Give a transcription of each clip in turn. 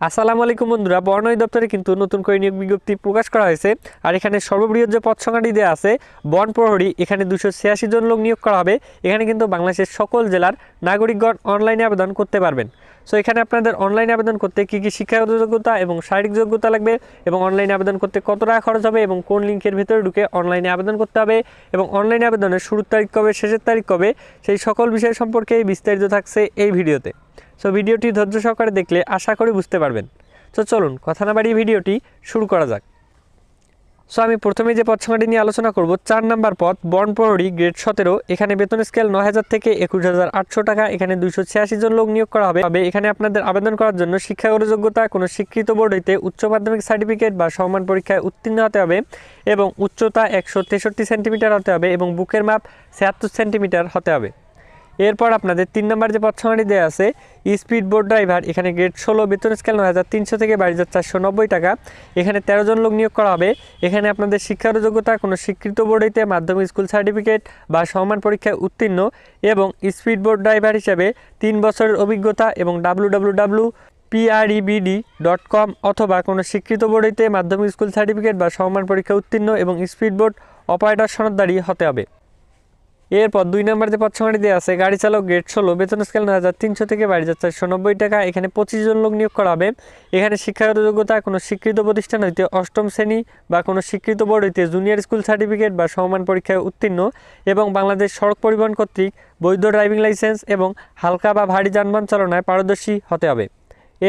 আসসালামু আলাইকুম বন্ধুরা, বর্ণনা দপ্তরে কিন্তু নতুন করে নিয়োগ বিজ্ঞপ্তি প্রকাশ করা হয়েছে। আর এখানে সর্ববৃহৎ যে পদ সংখ্যাটি দেওয়া আছে বন প্রহরী, এখানে 286 জন লোক নিয়োগ করা হবে। এখানে কিন্তু বাংলাদেশের সকল জেলার নাগরিকগণ অনলাইনে আবেদন করতে পারবেন। সো এখানে আপনাদের অনলাইনে আবেদন করতে কী কী শিক্ষাগত যোগ্যতা এবং শারীরিক যোগ্যতা লাগবে, এবং অনলাইনে আবেদন করতে কত টাকা খরচ হবে, এবং কোন লিঙ্কের ভিতরে ঢুকে অনলাইনে আবেদন করতে হবে, এবং অনলাইনে আবেদনের শুরুর তারিখ কবে, শেষের তারিখ কবে, সেই সকল বিষয় সম্পর্কে বিস্তারিত থাকছে এই ভিডিওতে। সো ভিডিওটি ধৈর্য সহকারে দেখলে আশা করি বুঝতে পারবেন। তো চলুন কথা না বাড়িয়ে ভিডিওটি শুরু করা যাক। সো আমি প্রথমে যে পদ সংখ্যাটি নিয়ে আলোচনা করব, 4 নম্বর পদ বন প্রহরী গ্রেড 17। এখানে বেতন স্কেল 9,000 থেকে 21,800 টাকা। এখানে 286 জন লোক নিয়োগ করা হবে। এখানে আপনাদের আবেদন করার জন্য শিক্ষাগত যোগ্যতা কোনো স্বীকৃত বোর্ড হইতে উচ্চ মাধ্যমিক সার্টিফিকেট বা সমমান পরীক্ষায় উত্তীর্ণ হতে হবে, এবং উচ্চতা 163 সেন্টিমিটার হতে হবে, এবং বুকের মাপ 76 সেন্টিমিটার হতে হবে। এরপর আপনাদের 3 নম্বর যে পদ সংখ্যাটি দেওয়া আছে স্পিড বোট ড্রাইভার, এখানে গ্রেড 16, বেতন স্কেল 9,300 থেকে 22,490 টাকা। এখানে 13 জন লোক নিয়োগ করা হবে। এখানে আপনাদের শিক্ষাগত যোগ্যতা কোনো স্বীকৃত বোর্ড হইতে মাধ্যমিক স্কুল সার্টিফিকেট বা সমমান পরীক্ষায় উত্তীর্ণ, এবং স্পিড বোট ড্রাইভার হিসেবে 3 বছরের অভিজ্ঞতা, এবং www.prebd.com অথবা কোনো স্বীকৃত বোর্ড হইতে মাধ্যমিক স্কুল সার্টিফিকেট বা সমমান পরীক্ষায় উত্তীর্ণ এবং স্পিড বোট অপারেটর সনদধারী হতে হবে। এরপর 2 নম্বর যে পদ সংখ্যাটি দেওয়া আছে গাড়ি চালক গ্রেড 16, বেতন স্কেল 9,300 থেকে 22,490 টাকা। এখানে 25 জন লোক নিয়োগ করা হবে। এখানে শিক্ষাগত যোগ্যতা কোনো স্বীকৃত প্রতিষ্ঠান হইতে 8ম শ্রেণী বা কোনো স্বীকৃত বোর্ড হইতে জুনিয়র স্কুল সার্টিফিকেট বা সমমান পরীক্ষায় উত্তীর্ণ, এবং বাংলাদেশ সড়ক পরিবহন কর্তৃক বৈধ ড্রাইভিং লাইসেন্স এবং হালকা বা ভারী যানবাহন চালনায় পারদর্শী হতে হবে।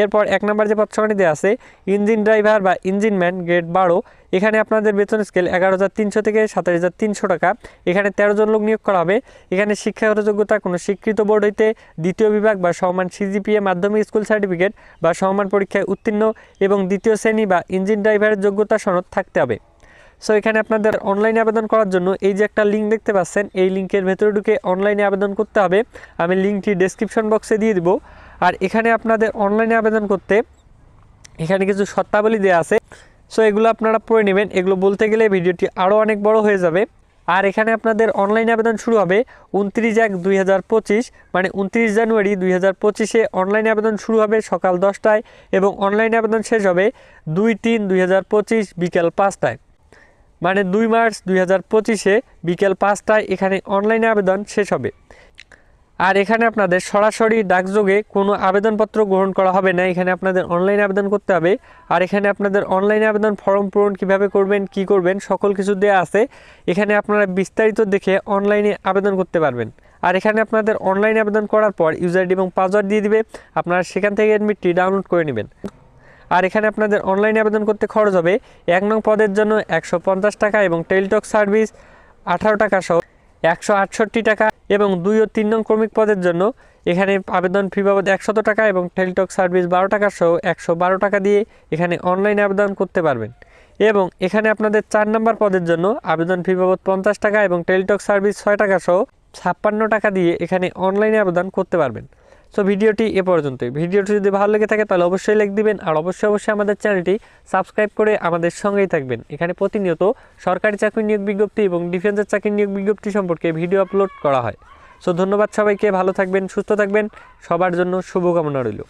এরপর 1 নম্বর যে পদ সংখ্যাটি দেওয়া আছে ইঞ্জিন ড্রাইভার বা ইঞ্জিনম্যান গ্রেড 12। এখানে আপনাদের বেতন স্কেল 11,300 থেকে 27,300 টাকা। এখানে 13 জন লোক নিয়োগ করা হবে। এখানে শিক্ষাগত যোগ্যতা কোনো স্বীকৃত বোর্ড হইতে দ্বিতীয় বিভাগ বা সমমান সিজিপিএ মাধ্যমিক স্কুল সার্টিফিকেট বা সমমান পরীক্ষায় উত্তীর্ণ, এবং দ্বিতীয় শ্রেণী বা ইঞ্জিন ড্রাইভারের যোগ্যতা সনদ থাকতে হবে। সো এখানে আপনাদের অনলাইনে আবেদন করার জন্য এই যে একটা লিঙ্ক দেখতে পাচ্ছেন, এই লিঙ্কের ভেতরে ঢুকে অনলাইনে আবেদন করতে হবে। আমি লিঙ্কটি ডেসক্রিপশন বক্সে দিয়ে দিব। আর এখানে আপনাদের অনলাইনে আবেদন করতে এখানে কিছু শর্তাবলী দেওয়া আছে। সো এগুলো আপনারা পড়ে নেবেন। এগুলো বলতে গেলে ভিডিওটি আরও অনেক বড় হয়ে যাবে। আর এখানে আপনাদের অনলাইন আবেদন শুরু হবে 29/1/2025, মানে 29 জানুয়ারি 2025-এ অনলাইন আবেদন শুরু হবে সকাল 10টায়, এবং অনলাইন আবেদন শেষ হবে 2/3/2025 বিকেল 5টায়, মানে 2 মার্চ 2025-এ বিকেল 5টায় এখানে অনলাইনে আবেদন শেষ হবে। আর এখানে আপনাদের সরাসরি ডাকযোগে কোনো আবেদনপত্র গ্রহণ করা হবে না। এখানে আপনাদের অনলাইনে আবেদন করতে হবে। আর এখানে আপনাদের অনলাইনে আবেদন ফর্ম পূরণ কীভাবে করবেন, কি করবেন, সকল কিছু দেওয়া আছে। এখানে আপনারা বিস্তারিত দেখে অনলাইনে আবেদন করতে পারবেন। আর এখানে আপনাদের অনলাইনে আবেদন করার পর ইউজার আইডি এবং পাসওয়ার্ড দিয়ে দিবে, আপনারা সেখান থেকে অ্যাডমিটটি ডাউনলোড করে নেবেন। আর এখানে আপনাদের অনলাইনে আবেদন করতে খরচ হবে 1 নং পদের জন্য 150 টাকা, এবং টেলিটক সার্ভিস 18 টাকা সহ 168 টাকা, এবং 2 ও 3 নং ক্রমিক পদের জন্য এখানে আবেদন ফি বাবদ 100 টাকা, এবং টেলিটক সার্ভিস 12 টাকা সহ 112 টাকা দিয়ে এখানে অনলাইনে আবেদন করতে পারবেন। এবং এখানে আপনাদের 4 নম্বর পদের জন্য আবেদন ফি বাবদ 50 টাকা, এবং টেলিটক সার্ভিস 6 টাকা সহ 56 টাকা দিয়ে এখানে অনলাইনে আবেদন করতে পারবেন। সো ভিডিওটি এ পর্যন্তই। ভিডিওটি যদি ভালো লেগে থাকে তাহলে অবশ্যই লাইক দিবেন, আর অবশ্যই আমাদের চ্যানেলটি সাবস্ক্রাইব করে আমাদের সঙ্গেই থাকবেন। এখানে প্রতিনিয়ত সরকারি চাকরি নিয়োগ বিজ্ঞপ্তি এবং ডিফেন্সের চাকরি নিয়োগ বিজ্ঞপ্তি সম্পর্কে ভিডিও আপলোড করা হয়। সো ধন্যবাদ সবাইকে, ভালো থাকবেন, সুস্থ থাকবেন, সবার জন্য শুভকামনা রইল।